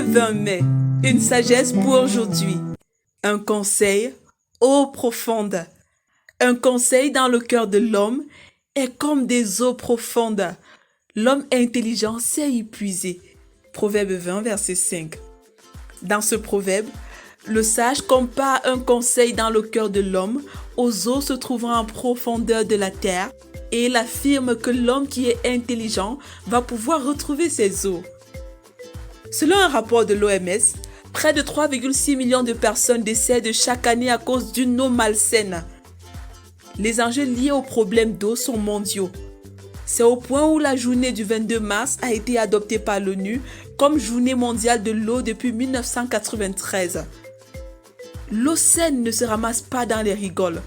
20 mai, une sagesse pour aujourd'hui. Un conseil eau profonde. Un conseil dans le cœur de l'homme est comme des eaux profondes. L'homme intelligent sait y puiser. Proverbe 20, verset 5. Dans ce proverbe, le sage compare un conseil dans le cœur de l'homme aux eaux se trouvant en profondeur de la terre et il affirme que l'homme qui est intelligent va pouvoir retrouver ces eaux. Selon un rapport de l'OMS, près de 3,6 millions de personnes décèdent chaque année à cause d'une eau malsaine. Les enjeux liés aux problèmes d'eau sont mondiaux. C'est au point où la journée du 22 mars a été adoptée par l'ONU comme journée mondiale de l'eau depuis 1993. L'eau saine ne se ramasse pas dans les rigoles.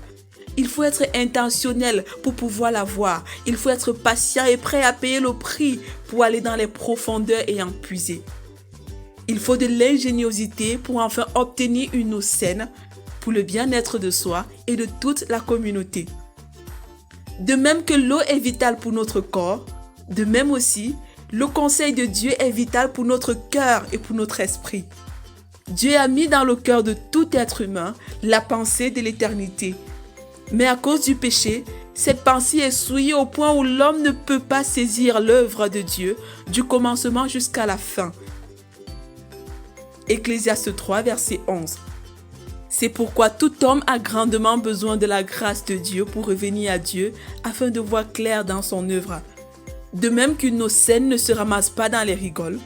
Il faut être intentionnel pour pouvoir la voir. Il faut être patient et prêt à payer le prix pour aller dans les profondeurs et en puiser. Il faut de l'ingéniosité pour enfin obtenir une eau saine pour le bien-être de soi et de toute la communauté. De même que l'eau est vitale pour notre corps, de même aussi, le conseil de Dieu est vital pour notre cœur et pour notre esprit. Dieu a mis dans le cœur de tout être humain la pensée de l'éternité. Mais à cause du péché, cette pensée est souillée au point où l'homme ne peut pas saisir l'œuvre de Dieu du commencement jusqu'à la fin. Ecclésiaste 3, verset 11. C'est pourquoi tout homme a grandement besoin de la grâce de Dieu pour revenir à Dieu afin de voir clair dans son œuvre. De même qu'une eau saine ne se ramasse pas dans les rigoles,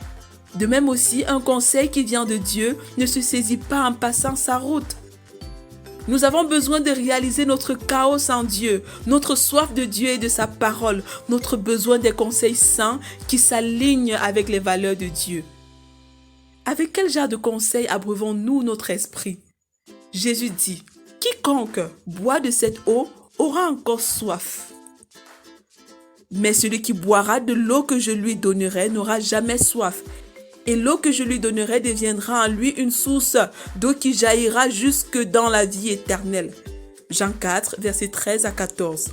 de même aussi un conseil qui vient de Dieu ne se saisit pas en passant sa route. Nous avons besoin de réaliser notre chaos en Dieu, notre soif de Dieu et de sa parole, notre besoin des conseils saints qui s'alignent avec les valeurs de Dieu. Avec quel genre de conseils abreuvons-nous notre esprit? Jésus dit, « Quiconque boit de cette eau aura encore soif. Mais celui qui boira de l'eau que je lui donnerai n'aura jamais soif. Et l'eau que je lui donnerai deviendra en lui une source d'eau qui jaillira jusque dans la vie éternelle. » Jean 4, versets 13 à 14.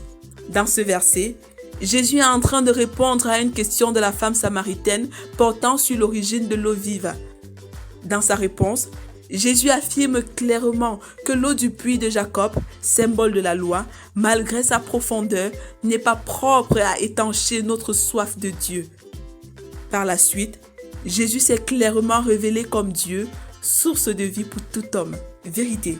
Dans ce verset, Jésus est en train de répondre à une question de la femme samaritaine portant sur l'origine de l'eau vive. Dans sa réponse, Jésus affirme clairement que l'eau du puits de Jacob, symbole de la loi, malgré sa profondeur, n'est pas propre à étancher notre soif de Dieu. Par la suite, Jésus s'est clairement révélé comme Dieu, source de vie pour tout homme. Vérité.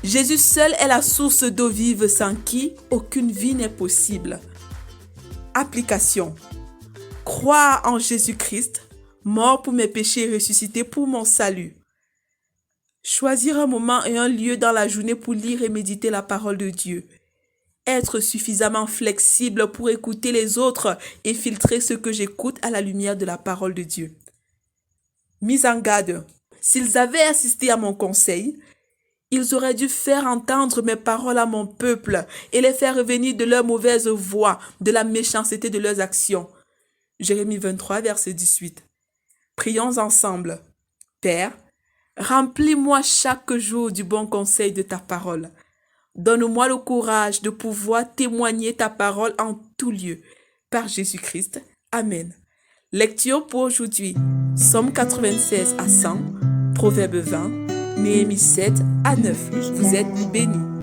Jésus seul est la source d'eau vive sans qui aucune vie n'est possible. Application. Croire en Jésus-Christ, mort pour mes péchés et ressuscité pour mon salut. Choisir un moment et un lieu dans la journée pour lire et méditer la parole de Dieu. Être suffisamment flexible pour écouter les autres et filtrer ce que j'écoute à la lumière de la parole de Dieu. Mise en garde. S'ils avaient assisté à mon conseil, ils auraient dû faire entendre mes paroles à mon peuple et les faire revenir de leur mauvaise voie, de la méchanceté de leurs actions. Jérémie 23, verset 18. Prions ensemble. Père, remplis-moi chaque jour du bon conseil de ta parole. Donne-moi le courage de pouvoir témoigner ta parole en tout lieu. Par Jésus-Christ. Amen. Lecture pour aujourd'hui. Psaume 96 à 100, Proverbe 20, Néhémie 7 à 9. Vous êtes bénis.